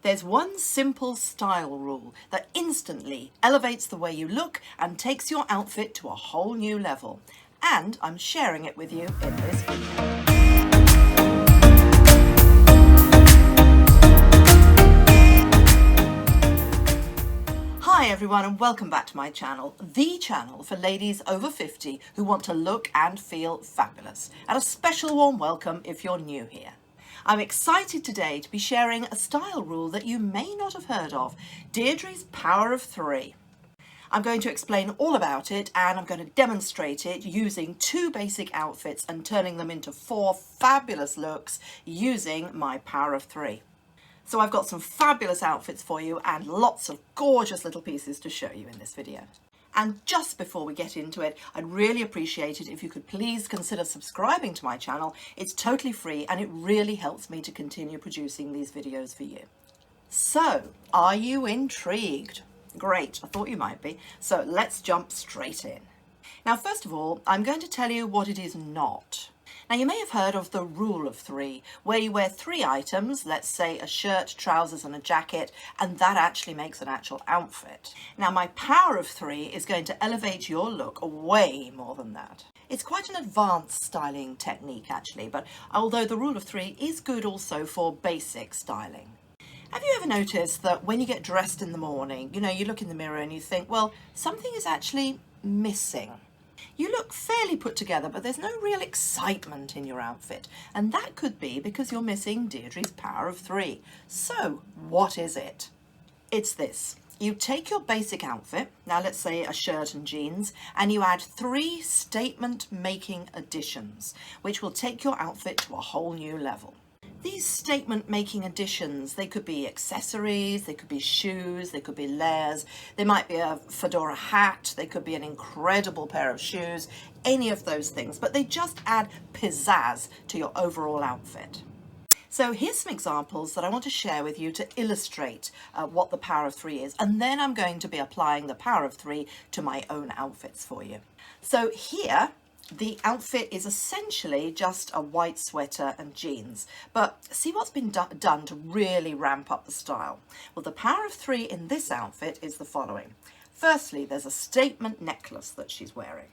There's one simple style rule that instantly elevates the way you look and takes your outfit to a whole new level. And I'm sharing it with you in this video. Hi everyone and welcome back to my channel, the channel for ladies over 50 who want to look and feel fabulous. And a special warm welcome if you're new here. I'm excited today to be sharing a style rule that you may not have heard of, Deirdre's Power of 3. I'm going to explain all about it and I'm going to demonstrate it using 2 basic outfits and turning them into 4 fabulous looks using my Power of 3. So I've got some fabulous outfits for you and lots of gorgeous little pieces to show you in this video. And just before we get into it, I'd really appreciate it if you could please consider subscribing to my channel. It's totally free and it really helps me to continue producing these videos for you. So, are you intrigued? Great, I thought you might be. So let's jump straight in. Now, first of all, I'm going to tell you what it is not. Now, you may have heard of the rule of 3, where you wear 3 items, let's say a shirt, trousers and a jacket, and that actually makes an actual outfit. Now, my Power of 3 is going to elevate your look way more than that. It's quite an advanced styling technique actually, but although the rule of 3 is good also for basic styling. Have you ever noticed that when you get dressed in the morning, you look in the mirror and you think, well, something is actually missing? You look fairly put together, but there's no real excitement in your outfit. And that could be because you're missing Deirdre's Power of 3. So, what is it? It's this. You take your basic outfit, now let's say a shirt and jeans, and you add 3 statement-making additions, which will take your outfit to a whole new level. These statement-making additions, they could be accessories, they could be shoes, they could be layers, they might be a fedora hat, they could be an incredible pair of shoes, any of those things, but they just add pizzazz to your overall outfit. So here's some examples that I want to share with you to illustrate what the Power of 3 is, and then I'm going to be applying the Power of 3 to my own outfits for you. So here, the outfit is essentially just a white sweater and jeans, but see what's been done to really ramp up the style. Well, the Power of 3 in this outfit is the following. Firstly, there's a statement necklace that she's wearing.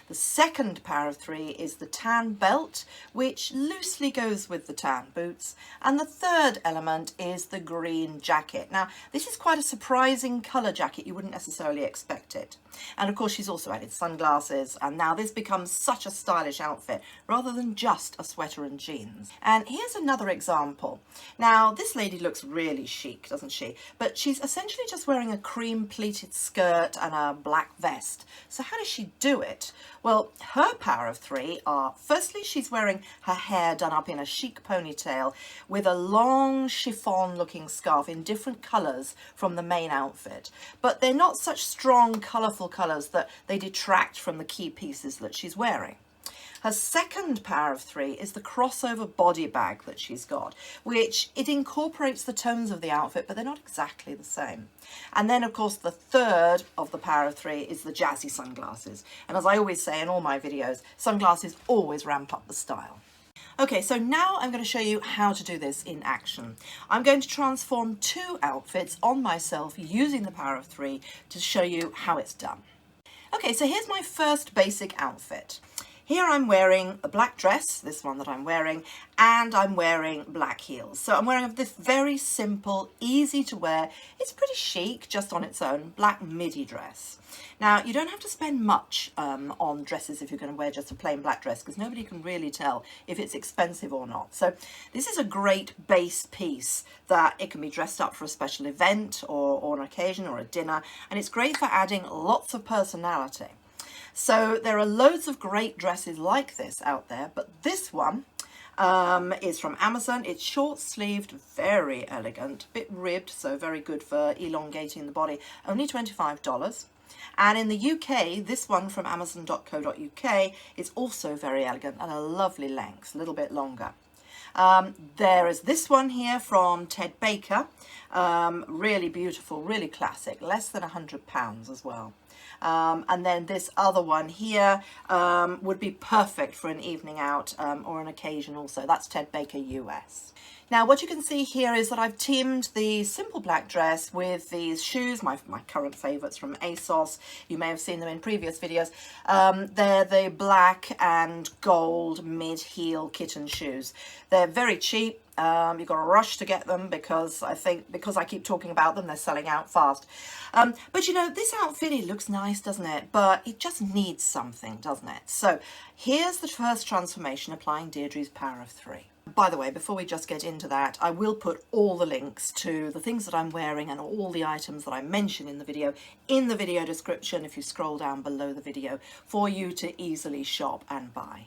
The second Power of 3 is the tan belt, which loosely goes with the tan boots. And the third element is the green jacket. Now, this is quite a surprising colour jacket. You wouldn't necessarily expect it. And of course, she's also added sunglasses. And now this becomes such a stylish outfit rather than just a sweater and jeans. And here's another example. Now, this lady looks really chic, doesn't she? But she's essentially just wearing a cream pleated skirt and a black vest. So how does she do it? Well, her Power of 3 are, firstly, she's wearing her hair done up in a chic ponytail with a long chiffon looking scarf in different colours from the main outfit. But they're not such strong, colourful colours that they detract from the key pieces that she's wearing. Her second Power of 3 is the crossover body bag that she's got, which it incorporates the tones of the outfit, but they're not exactly the same. And then, of course, the third of the Power of 3 is the jazzy sunglasses. And as I always say in all my videos, sunglasses always ramp up the style. Okay, so now I'm going to show you how to do this in action. I'm going to transform 2 outfits on myself using the Power of 3 to show you how it's done. Okay, so here's my first basic outfit. Here I'm wearing a black dress, this one that I'm wearing, and I'm wearing black heels. So I'm wearing this very simple, easy to wear, it's pretty chic just on its own, black midi dress. Now, you don't have to spend much on dresses if you're going to wear just a plain black dress, because nobody can really tell if it's expensive or not. So this is a great base piece that it can be dressed up for a special event or an occasion or a dinner, and it's great for adding lots of personality. So there are loads of great dresses like this out there, but this one is from Amazon. It's short-sleeved, very elegant, a bit ribbed, so very good for elongating the body, only $25. And in the UK, this one from amazon.co.uk is also very elegant and a lovely length, a little bit longer. There is this one here from Ted Baker, really beautiful, really classic, less than £100 as well. And then this other one here would be perfect for an evening out or an occasion also. That's Ted Baker US. Now what you can see here is that I've teamed the simple black dress with these shoes, my current favourites from ASOS. You may have seen them in previous videos. They're the black and gold mid-heel kitten shoes. They're very cheap. You've got to rush to get them because I keep talking about them, they're selling out fast. But you know, this outfit, it looks nice, doesn't it? But it just needs something, doesn't it? So here's the first transformation applying Deirdre's Power of 3. By the way, before we just get into that, I will put all the links to the things that I'm wearing and all the items that I mention in the video description if you scroll down below the video for you to easily shop and buy.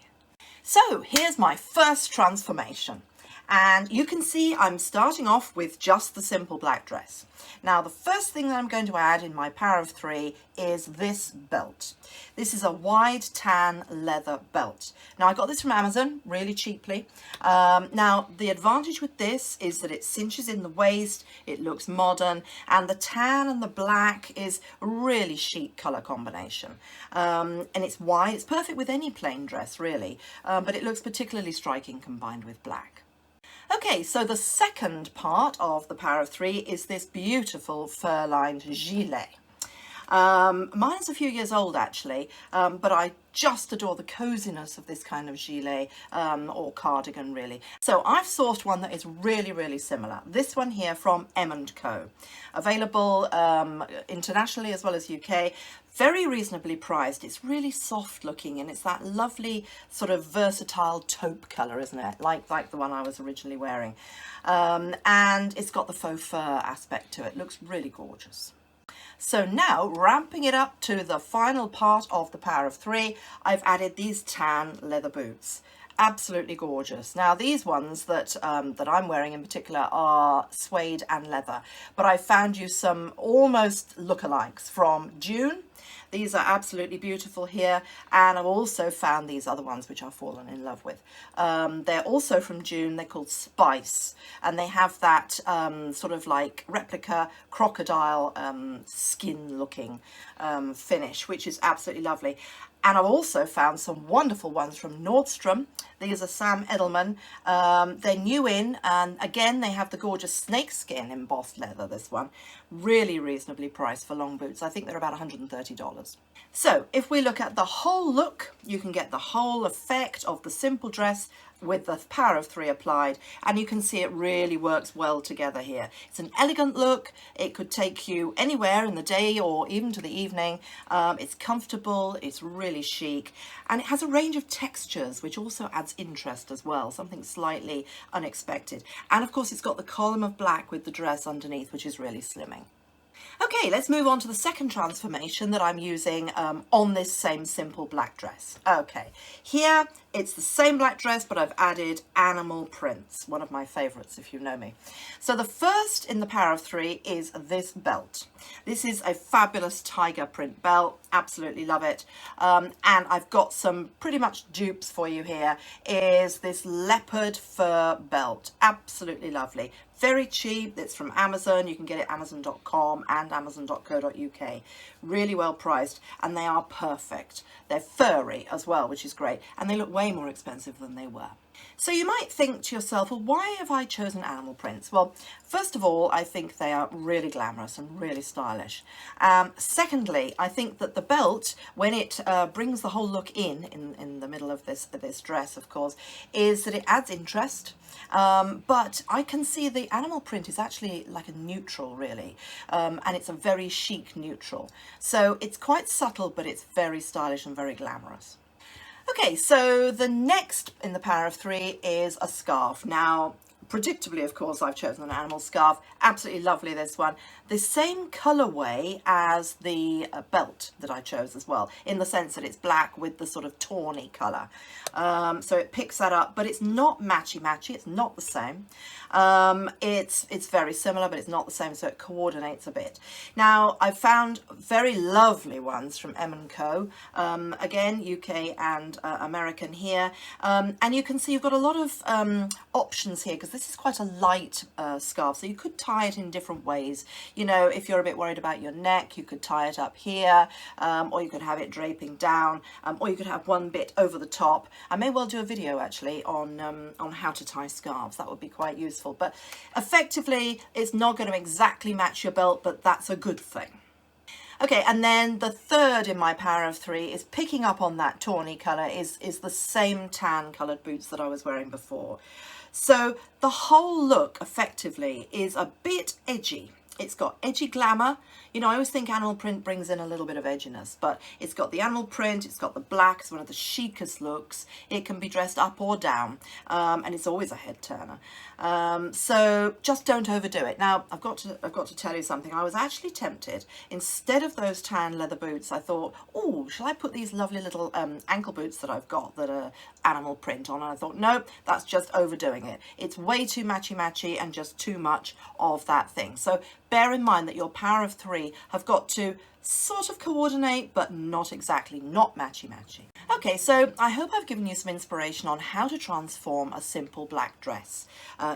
So here's my first transformation. And you can see I'm starting off with just the simple black dress. Now the first thing that I'm going to add in my Power of 3 is this belt. This is a wide tan leather belt. Now I got this from Amazon really cheaply. Now the advantage with this is that it cinches in the waist, it looks modern, and the tan and the black is a really chic colour combination. And it's wide, it's perfect with any plain dress really, but it looks particularly striking combined with black. Okay, so the second part of the Power of 3 is this beautiful fur-lined gilet. Mine's a few years old actually, but I just adore the coziness of this kind of gilet or cardigan really. So I've sourced one that is really, really similar. This one here from M&Co. Available internationally as well as UK. Very reasonably priced. It's really soft looking and it's that lovely sort of versatile taupe colour, isn't it? Like the one I was originally wearing. And it's got the faux fur aspect to it. Looks really gorgeous. So now, ramping it up to the final part of the Power of 3, I've added these tan leather boots. Absolutely gorgeous. Now these ones that I'm wearing in particular are suede and leather, but I found you some almost lookalikes from June. These are absolutely beautiful here, and I've also found these other ones which I've fallen in love with. They're also from June. They're called Spice, and they have that sort of like replica crocodile skin looking finish, which is absolutely lovely. And I've also found some wonderful ones from Nordstrom. These are Sam Edelman. They're new in, and again, they have the gorgeous snakeskin embossed leather, this one. Really reasonably priced for long boots. I think they're about $130. So if we look at the whole look, you can get the whole effect of the simple dress with the Power of 3 applied, and you can see it really works well together here. It's an elegant look. It could take you anywhere in the day or even to the evening. It's comfortable, it's really chic, and it has a range of textures which also adds interest as well, something slightly unexpected. And of course it's got the column of black with the dress underneath, which is really slimming. Okay, let's move on to the second transformation that I'm using on this same simple black dress. Okay, here it's the same black dress, but I've added animal prints, one of my favorites if you know me. So the first in the Power of 3 is this belt. This is a fabulous tiger print belt, absolutely love it. And I've got some pretty much dupes for you here. Is this leopard fur belt, absolutely lovely. Very cheap, it's from Amazon. You can get it Amazon.com and Amazon.co.uk. Really well priced, and they are perfect. They're furry as well, which is great, and they look way more expensive than they were. So you might think to yourself, well, why have I chosen animal prints? Well, first of all, I think they are really glamorous and really stylish. Secondly, I think that the belt, when it brings the whole look in the middle of this dress, of course, is that it adds interest. But I can see the animal print is actually like a neutral, really, and it's a very chic neutral. So it's quite subtle, but it's very stylish and very glamorous. Okay, so the next in the Power of 3 is a scarf. Now, predictably, of course, I've chosen an animal scarf. Absolutely lovely, this one. The same colourway as the belt that I chose as well, in the sense that it's black with the sort of tawny colour. So it picks that up, but it's not matchy-matchy. It's not the same. It's very similar, but it's not the same, so it coordinates a bit. Now, I've found very lovely ones from M&Co. Again, UK and American here. And you can see you've got a lot of options here, because this is quite a light scarf, so you could tie it in different ways. You know, if you're a bit worried about your neck, you could tie it up here, or you could have it draping down, or you could have one bit over the top. I may well do a video actually on how to tie scarves. That would be quite useful. But effectively, it's not going to exactly match your belt, but that's a good thing. Okay, and then the third in my power of three is picking up on that tawny colour, is the same tan coloured boots that I was wearing before. So the whole look effectively is a bit edgy. It's got edgy glamour. You know, I always think animal print brings in a little bit of edginess, but it's got the animal print, it's got the black, it's one of the chicest looks. It can be dressed up or down, and it's always a head turner. So just don't overdo it. Now, I've got to tell you something. I was actually tempted. Instead of those tan leather boots, I thought, oh, shall I put these lovely little ankle boots that I've got that are animal print on? And I thought, no, that's just overdoing it. It's way too matchy-matchy and just too much of that thing. So bear in mind that your power of three have got to sort of coordinate, but not exactly, not matchy-matchy. Okay, so I hope I've given you some inspiration on how to transform a simple black dress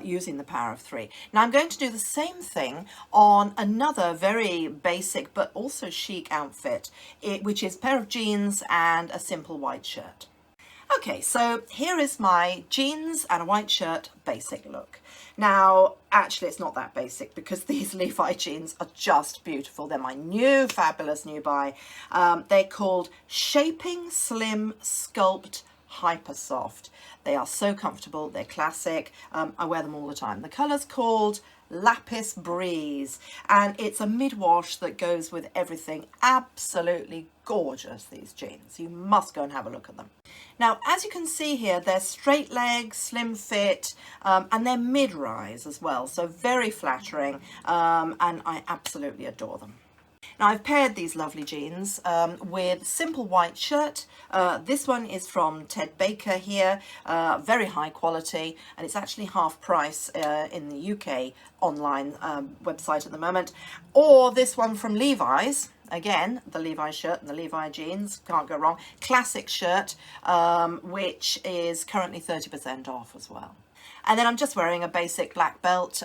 using the power of three. Now I'm going to do the same thing on another very basic but also chic outfit, which is a pair of jeans and a simple white shirt. Okay, so here is my jeans and a white shirt basic look. Now, actually, it's not that basic because these Levi jeans are just beautiful. They're my new, fabulous new buy. They're called Shaping Slim Sculpt Hyper Soft. They are so comfortable. They're classic. I wear them all the time. The colour's called Lapis Breeze, and it's a mid-wash that goes with everything. Absolutely gorgeous, these jeans. You must go and have a look at them. Now, as you can see here, they're straight leg, slim fit, and they're mid-rise as well, so very flattering, and I absolutely adore them. Now I've paired these lovely jeans with a simple white shirt. This one is from Ted Baker here, very high quality, and it's actually half price in the UK online website at the moment. Or this one from Levi's, again, the Levi shirt and the Levi jeans, can't go wrong. Classic shirt, which is currently 30% off as well. And then I'm just wearing a basic black belt.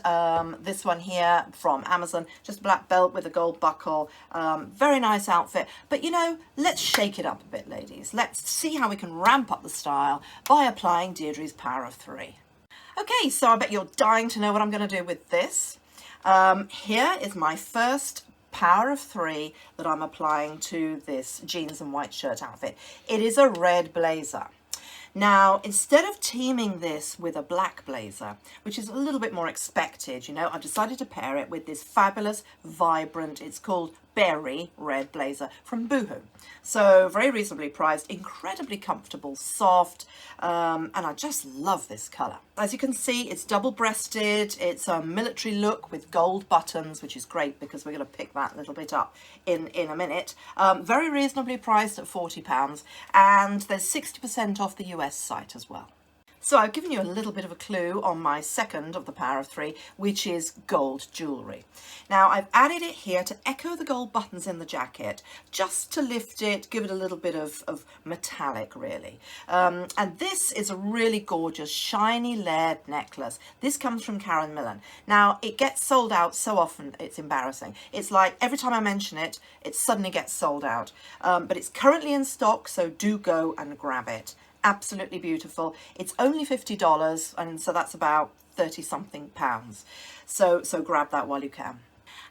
This one here from Amazon, just a black belt with a gold buckle. Very nice outfit. But you know, let's shake it up a bit, ladies. Let's see how we can ramp up the style by applying Deirdre's power of three. Okay, so I bet you're dying to know what I'm going to do with this. Here is my first power of three that I'm applying to this jeans and white shirt outfit. It is a red blazer. Now, instead of teaming this with a black blazer, which is a little bit more expected, you know, I've decided to pair it with this fabulous, vibrant, it's called Berry Red blazer from Boohoo. So very reasonably priced, incredibly comfortable, soft, and I just love this colour. As you can see, it's double-breasted, it's a military look with gold buttons, which is great because we're going to pick that a little bit up in a minute. Very reasonably priced at £40, and there's 60% off the US site as well. So I've given you a little bit of a clue on my second of the power of three, which is gold jewellery. Now I've added it here to echo the gold buttons in the jacket, just to lift it, give it a little bit of metallic really. And this is a really gorgeous shiny layered necklace. This comes from Karen Millen. Now it gets sold out so often it's embarrassing. It's like every time I mention it, it suddenly gets sold out. But it's currently in stock, so do go and grab it. Absolutely beautiful. It's only $50, and so that's about 30-something pounds. So grab that while you can.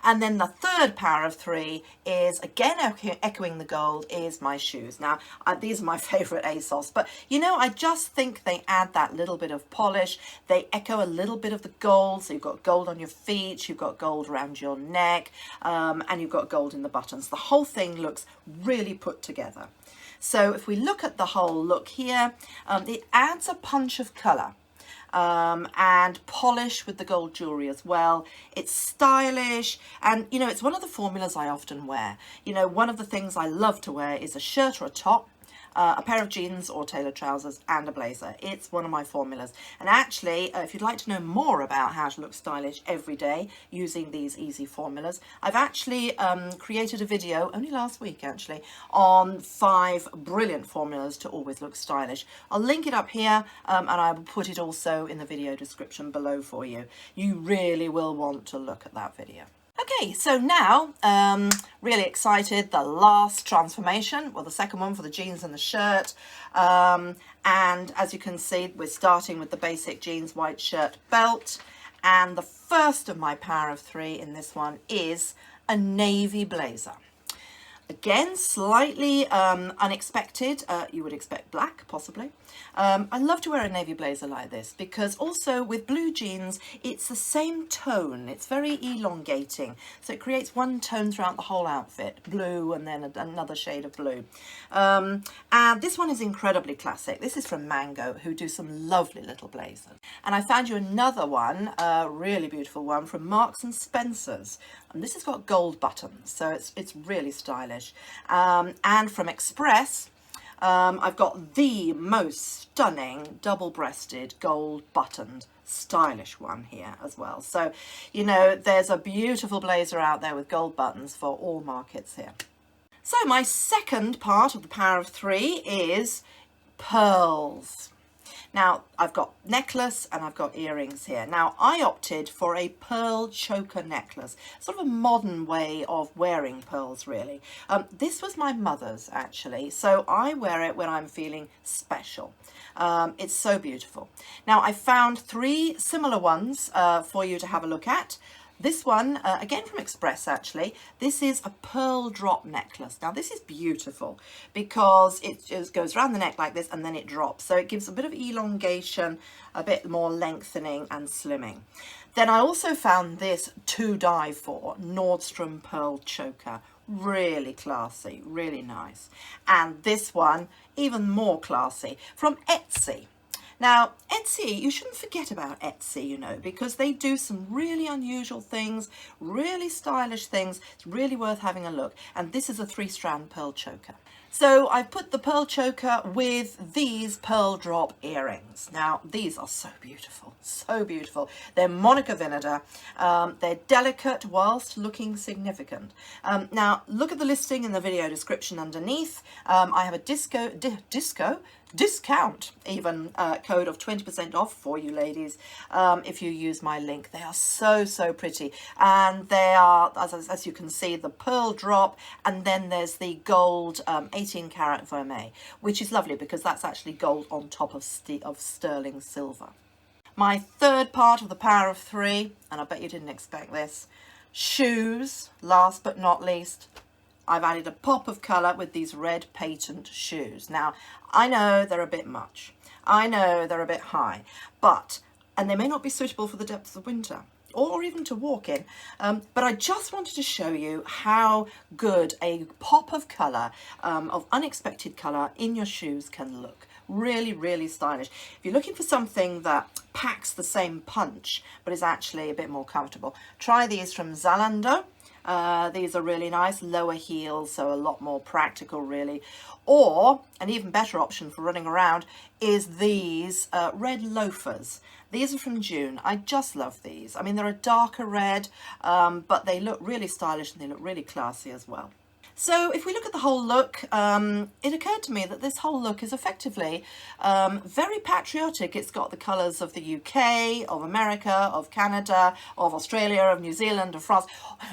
And then the third power of three is, again echoing the gold, is my shoes. Now, these are my favourite ASOS, but you know, I just think they add that little bit of polish. They echo a little bit of the gold, so you've got gold on your feet, you've got gold around your neck, and you've got gold in the buttons. The whole thing looks really put together. So if we look at the whole look here, it adds a punch of colour and polish with the gold jewellery as well. It's stylish, and you know, it's one of the formulas I often wear. You know, one of the things I love to wear is a shirt or a top a pair of jeans or tailored trousers and a blazer. It's one of my formulas. And actually, if you'd like to know more about how to look stylish every day using these easy formulas, I've actually created a video, only last week actually, on 5 brilliant formulas to always look stylish. I'll link it up here and I will put it also in the video description below for you. You really will want to look at that video. Okay, so now, really excited, the last transformation, well, the second one for the jeans and the shirt. And as you can see, we're starting with the basic jeans, white shirt, belt. And the first of my power of 3 in this one is a navy blazer. Again, slightly unexpected. You would expect black, possibly. I love to wear a navy blazer like this because also with blue jeans, it's the same tone. It's very elongating. So it creates one tone throughout the whole outfit. Blue and then another shade of blue. And this one is incredibly classic. This is from Mango, who do some lovely little blazers. And I found you another one, a really beautiful one from Marks and Spencer's. And this has got gold buttons, so it's really stylish. And from Express, I've got the most stunning double-breasted, gold-buttoned, stylish one here as well. So, you know, there's a beautiful blazer out there with gold buttons for all markets here. So my second part of the power of 3 is pearls. Now, I've got necklace and I've got earrings here. Now, I opted for a pearl choker necklace, sort of a modern way of wearing pearls, really. This was my mother's, actually, so I wear it when I'm feeling special. It's so beautiful. Now, I found 3 similar ones for you to have a look at. This one, again from Express actually, this is a pearl drop necklace. Now this is beautiful because it just goes around the neck like this and then it drops. So it gives a bit of elongation, a bit more lengthening and slimming. Then I also found this to die for, Nordstrom pearl choker. Really classy, really nice. And this one, even more classy, from Etsy. Now, Etsy, you shouldn't forget about Etsy, you know, because they do some really unusual things, really stylish things. It's really worth having a look. And this is a 3-strand pearl choker. So I've put the pearl choker with these pearl drop earrings. Now, these are so beautiful, so beautiful. They're Monica Vinader. They're delicate whilst looking significant. Now, look at the listing in the video description underneath. I have a discount even code of 20% off for you ladies if you use my link. They are so pretty, and they are, as you can see, the pearl drop, and then there's the gold 18 karat vermeil, which is lovely because that's actually gold on top of sterling silver. My third part of the power of 3, and I bet you didn't expect this, shoes. Last but not least, I've added a pop of colour with these red patent shoes. Now, I know they're a bit much. I know they're a bit high, and they may not be suitable for the depths of winter or even to walk in, but I just wanted to show you how good a pop of colour, of unexpected colour in your shoes can look. Really stylish. If you're looking for something that packs the same punch but is actually a bit more comfortable, try these from Zalando. These are really nice, lower heels, so a lot more practical really. Or an even better option for running around is these red loafers. These are from June. I just love these. I mean, they're a darker red, but they look really stylish and they look really classy as well. So if we look at the whole look, it occurred to me that this whole look is effectively very patriotic. It's got the colours of the UK, of America, of Canada, of Australia, of New Zealand, of France.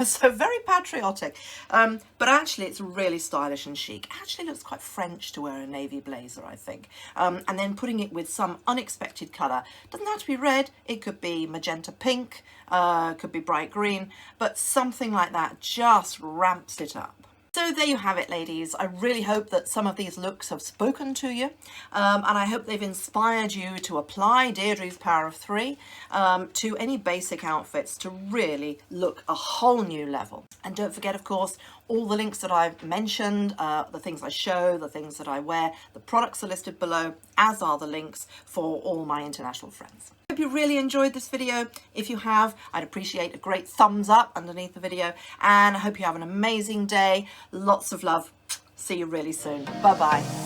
So very patriotic. But actually it's really stylish and chic. It actually looks quite French to wear a navy blazer, I think. And then putting it with some unexpected colour. Doesn't have to be red. It could be magenta pink, could be bright green, but something like that just ramps it up. So there you have it, ladies. I really hope that some of these looks have spoken to you, and I hope they've inspired you to apply Deirdre's Power of 3 to any basic outfits to really look a whole new level. And don't forget, of course, all the links that I've mentioned, the things I show, the things that I wear, the products are listed below, as are the links for all my international friends. I hope you really enjoyed this video. If you have, I'd appreciate a great thumbs up underneath the video, and I hope you have an amazing day. Lots of love. See you really soon. Bye bye.